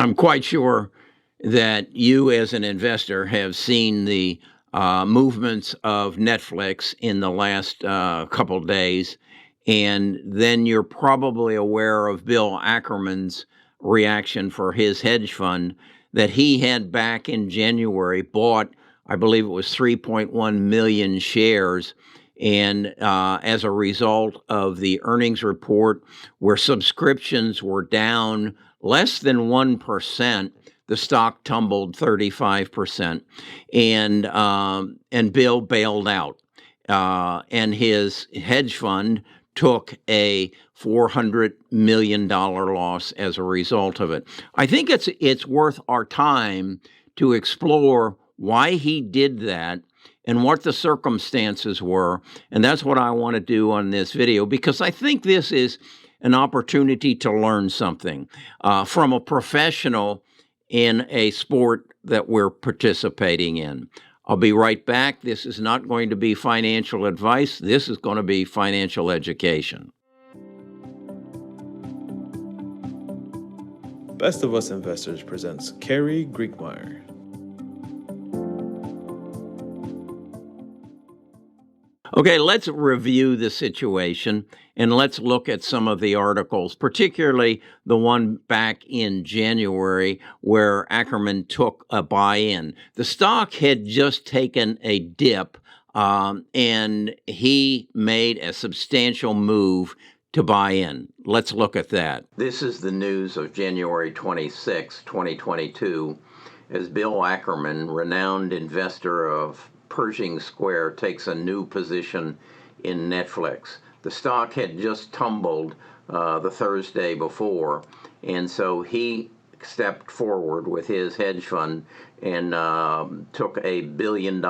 I'm quite sure that you, as an investor, have seen the movements of Netflix in the last couple days, and then you're probably aware of Bill Ackerman's reaction for his hedge fund that he had back in January bought, I believe it was 3.1 million shares. And as a result of the earnings report, where subscriptions were down less than 1%, the stock tumbled 35%, and Bill bailed out, and his hedge fund took a $400 million loss as a result of it. I think it's worth our time to explore why he did that and what the circumstances were. And that's what I want to do on this video, because I think this is an opportunity to learn something from a professional in a sport that we're participating in. I'll be right back. This is not going to be financial advice. This is going to be financial education. Best of Us Investors presents Carrie Griegmeyer. Okay, let's review the situation and let's look at some of the articles, particularly the one back in January where Ackerman took a buy-in. The stock had just taken a dip, and he made a substantial move to buy in. Let's look at that. This is the news of January 26, 2022, as Bill Ackerman, renowned investor of Pershing Square, takes a new position in Netflix. The stock had just tumbled the Thursday before, and so he stepped forward with his hedge fund and took a $1 billion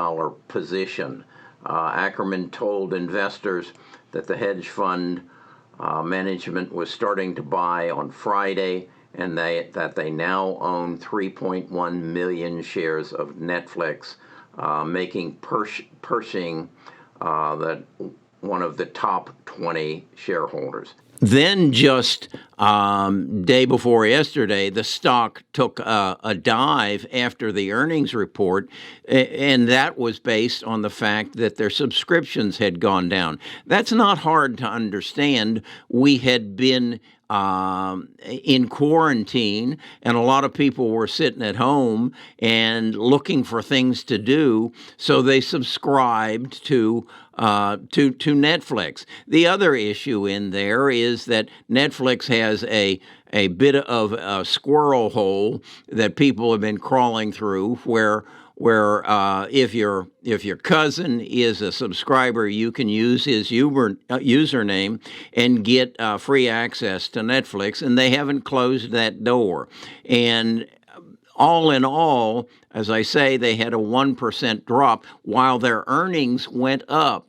position. Ackerman told investors that the hedge fund management was starting to buy on Friday, and that they now own 3.1 million shares of Netflix, making Pershing that one of the top 20 shareholders. Then just day before yesterday, the stock took a dive after the earnings report, and that was based on the fact that their subscriptions had gone down. That's not hard to understand. We had been in quarantine, and a lot of people were sitting at home and looking for things to do, so they subscribed to Netflix. The other issue in there is that Netflix has a bit of a squirrel hole that people have been crawling through, where if your cousin is a subscriber, you can use his username and get free access to Netflix, and they haven't closed that door. And all in all, as I say, they had a 1% drop while their earnings went up.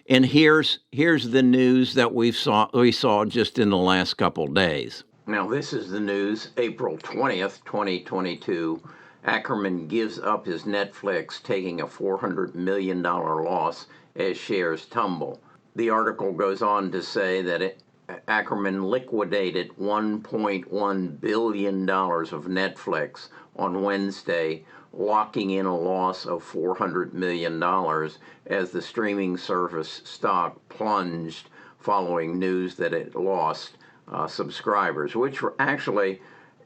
And here's the news that we saw just in the last couple days. Now, this is the news, April 20th, 2022. Ackerman gives up his Netflix, taking a $400 million loss as shares tumble. The article goes on to say that Ackerman liquidated $1.1 billion of Netflix on Wednesday, locking in a loss of $400 million as the streaming service stock plunged following news that it lost subscribers, which were actually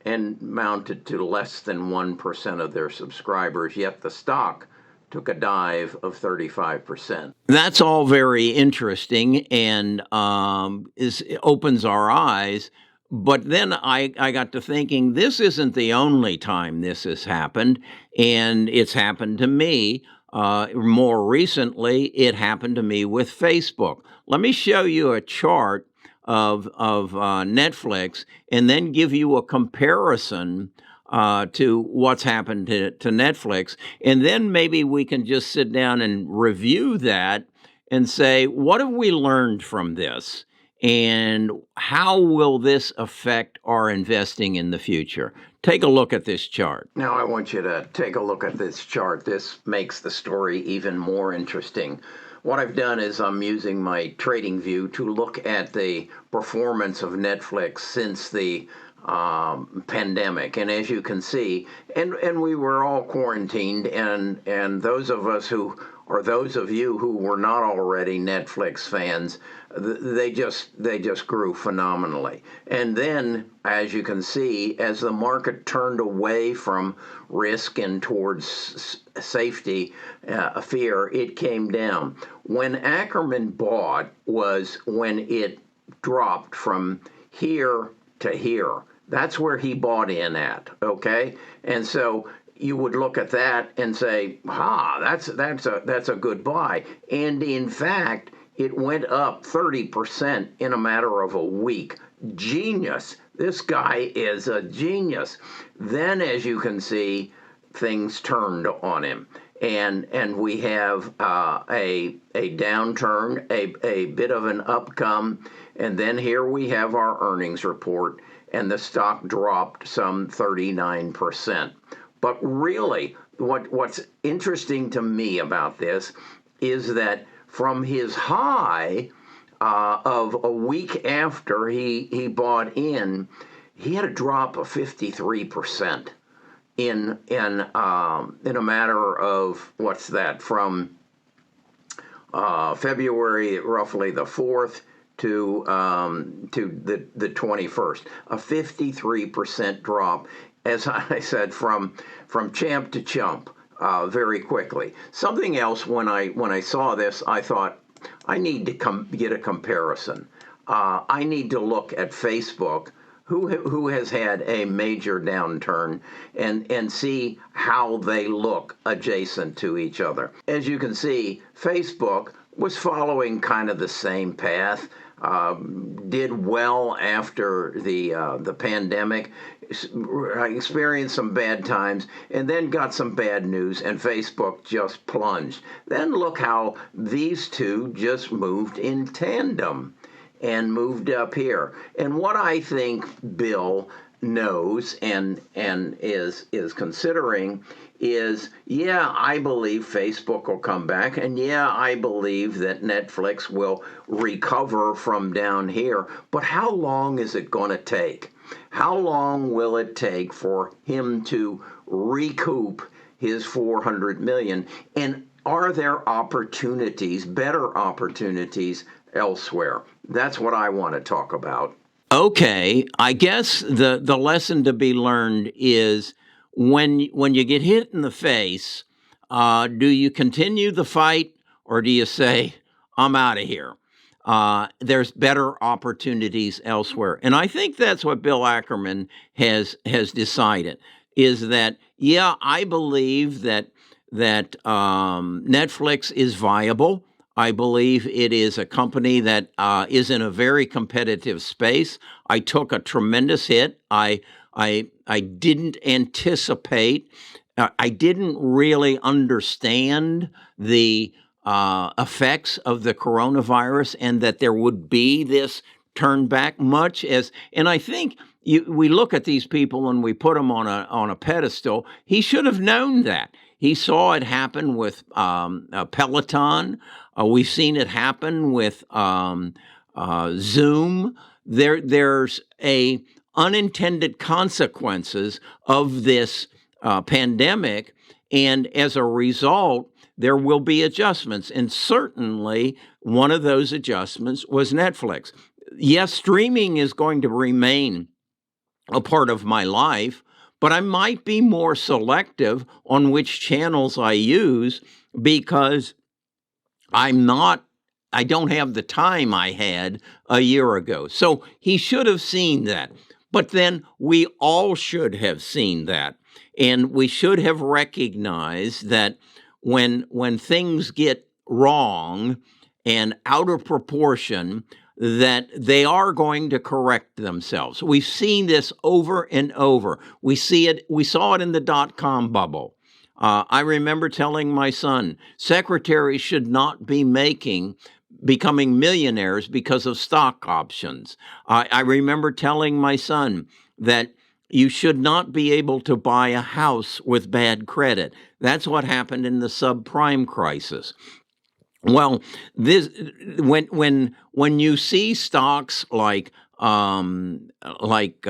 and mounted to less than 1% of their subscribers, yet the stock took a dive of 35%. That's all very interesting and opens our eyes. But then I got to thinking, this isn't the only time this has happened, and it's happened to me. More recently, it happened to me with Facebook. Let me show you a chart of Netflix and then give you a comparison to what's happened to Netflix. And then maybe we can just sit down and review that and say, what have we learned from this? And how will this affect our investing in the future? Take a look at this chart. Now I want you to take a look at this chart. This makes the story even more interesting. What I've done is I'm using my trading view to look at the performance of Netflix since the pandemic. And as you can see, and we were all quarantined, and those of us who, or those of you who were not already Netflix fans, they just grew phenomenally. And then, as you can see, as the market turned away from risk and towards safety, fear, it came down. When Ackerman bought was when it dropped from here to here. That's where he bought in at, okay? And so you would look at that and say, that's a good buy. And in fact, it went up 30% in a matter of a week. Genius. This guy is a genius. Then, as you can see, things turned on him. And we have a downturn, a bit of an upcome, and then here we have our earnings report, and the stock dropped some 39%. But really, what's interesting to me about this is that from his high of a week after he bought in, he had a drop of 53% in a matter of, what's that, from February roughly the 4th to the 21st, a 53% drop, as I said, from champ to chump, very quickly. Something else, when I saw this, I thought, I need to get a comparison. I need to look at Facebook, who has had a major downturn, and see how they look adjacent to each other. As you can see, Facebook was following kind of the same path, did well after the pandemic, experienced some bad times, and then got some bad news, and Facebook just plunged. Then look how these two just moved in tandem and moved up here. And what I think Bill knows and is considering is, yeah, I believe Facebook will come back, and yeah, I believe that Netflix will recover from down here, but how long is it going to take? How long will it take for him to recoup his 400 million? And are there opportunities, better opportunities elsewhere? That's what I want to talk about. Okay, I guess the lesson to be learned is when you get hit in the face, do you continue the fight, or do you say, I'm out of here? There's better opportunities elsewhere. And I think that's what Bill Ackerman has decided, is that, yeah, I believe that Netflix is viable. I believe it is a company that is in a very competitive space. I took a tremendous hit. I didn't anticipate. I didn't really understand the effects of the coronavirus, and that there would be this turn back much as. And I think we look at these people and we put them on a pedestal. He should have known that. He saw it happen with Peloton. We've seen it happen with Zoom. There's a unintended consequences of this pandemic, and as a result, there will be adjustments. And certainly, one of those adjustments was Netflix. Yes, streaming is going to remain a part of my life, but I might be more selective on which channels I use, because I don't have the time I had a year ago. So he should have seen that. But then we all should have seen that. And we should have recognized that when things get wrong and out of proportion, that they are going to correct themselves. We've seen this over and over. We saw it in the dot-com bubble. I remember telling my son, secretaries should not be becoming millionaires because of stock options. I remember telling my son that you should not be able to buy a house with bad credit. That's what happened in the subprime crisis. Well, when you see stocks like like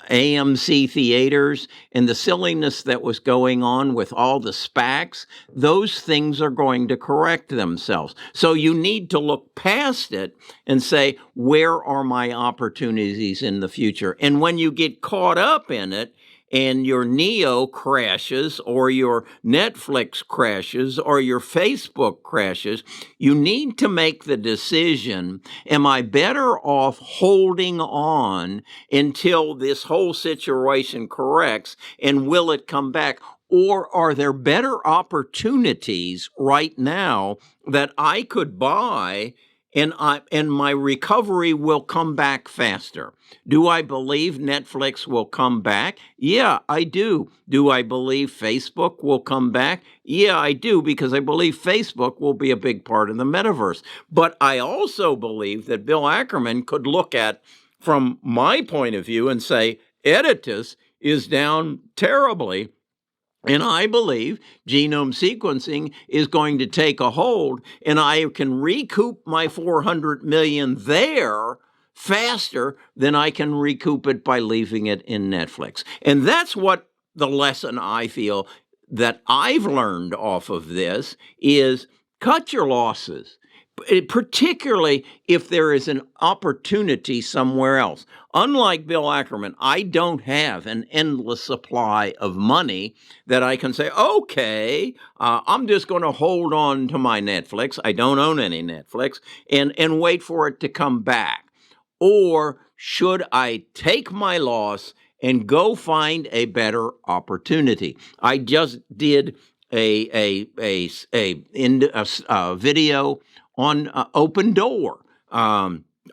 AMC theaters and the silliness that was going on with all the SPACs, those things are going to correct themselves. So you need to look past it and say, where are my opportunities in the future? And when you get caught up in it, and your Neo crashes or your Netflix crashes or your Facebook crashes, you need to make the decision, am I better off holding on until this whole situation corrects, and will it come back? Or are there better opportunities right now that I could buy and my recovery will come back faster? Do I believe Netflix will come back? Yeah, I do. Do I believe Facebook will come back? Yeah, I do, because I believe Facebook will be a big part of the metaverse. But I also believe that Bill Ackman could look at, from my point of view, and say, Editus is down terribly. And I believe genome sequencing is going to take a hold, and I can recoup my 400 million there faster than I can recoup it by leaving it in Netflix. And that's what the lesson I feel that I've learned off of this is: cut your losses, particularly if there is an opportunity somewhere else. Unlike Bill Ackman, I don't have an endless supply of money that I can say, okay, I'm just going to hold on to my Netflix. I don't own any Netflix, and wait for it to come back. Or should I take my loss and go find a better opportunity? I just did a video on Open Door.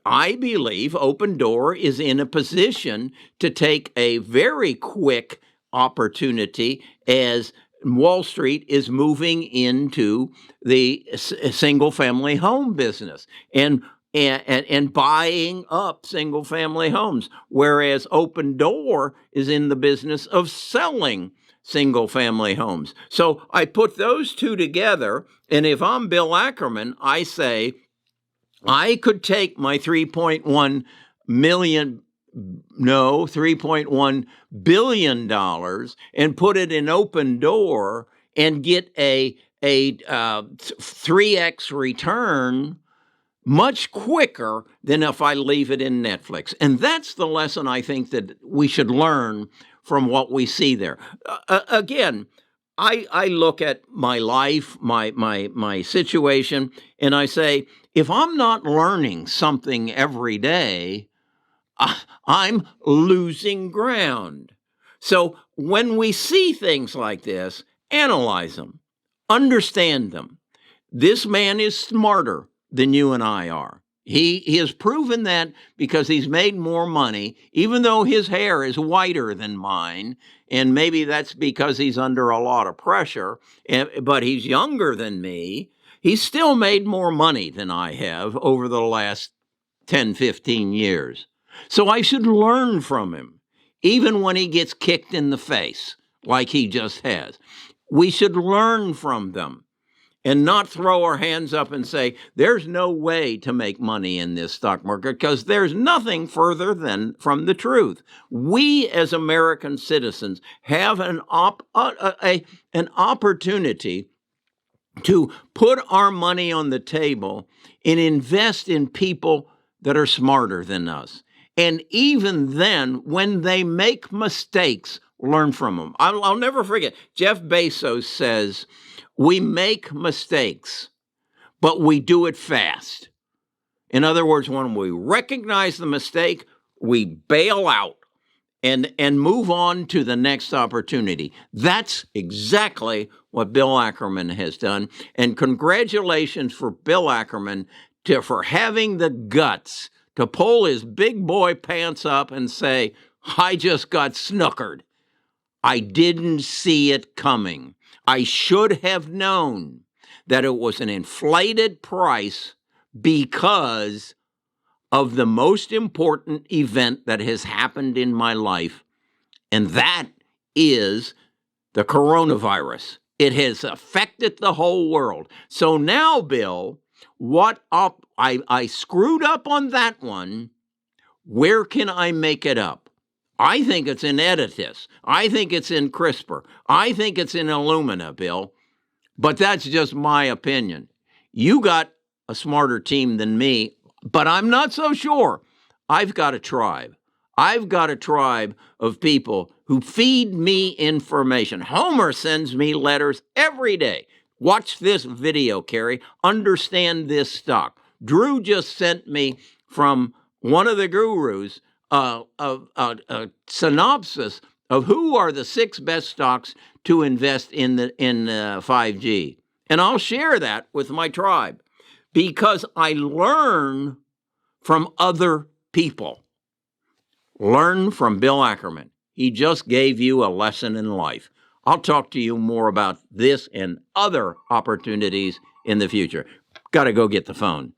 I believe Open Door is in a position to take a very quick opportunity as Wall Street is moving into the single-family home business and buying up single-family homes, whereas Open Door is in the business of selling single-family homes. So I put those two together, and if I'm Bill Ackman, I say I could take my $3.1 billion and put it in Open Door and get a 3x return much quicker than if I leave it in Netflix. And that's the lesson I think that we should learn from what we see there. Again, I look at my life, my situation, and I say, if I'm not learning something every day, I'm losing ground. So when we see things like this, analyze them, understand them. This man is smarter than you and I are. He has proven that because he's made more money, even though his hair is whiter than mine, and maybe that's because he's under a lot of pressure, but he's younger than me. He's still made more money than I have over the last 10, 15 years. So I should learn from him, even when he gets kicked in the face, like he just has. We should learn from them and not throw our hands up and say, there's no way to make money in this stock market, because there's nothing further than from the truth. We as American citizens have an opportunity to put our money on the table and invest in people that are smarter than us. And even then, when they make mistakes, learn from them. I'll never forget, Jeff Bezos says, we make mistakes, but we do it fast. In other words, when we recognize the mistake, we bail out and move on to the next opportunity. That's exactly what Bill Ackman has done. And congratulations for Bill Ackman for having the guts to pull his big boy pants up and say, I just got snookered. I didn't see it coming. I should have known that it was an inflated price because of the most important event that has happened in my life, and that is the coronavirus. It has affected the whole world. So now, Bill, I screwed up on that one. Where can I make it up? I think it's in Editus. I think it's in CRISPR. I think it's in Illumina, Bill. But that's just my opinion. You got a smarter team than me, but I'm not so sure. I've got a tribe. I've got a tribe of people who feed me information. Homer sends me letters every day. Watch this video, Carrie. Understand this stock. Drew just sent me from one of the gurus a synopsis of who are the 6 best stocks to invest in 5G. And I'll share that with my tribe because I learn from other people. Learn from Bill Ackman. He just gave you a lesson in life. I'll talk to you more about this and other opportunities in the future. Got to go get the phone.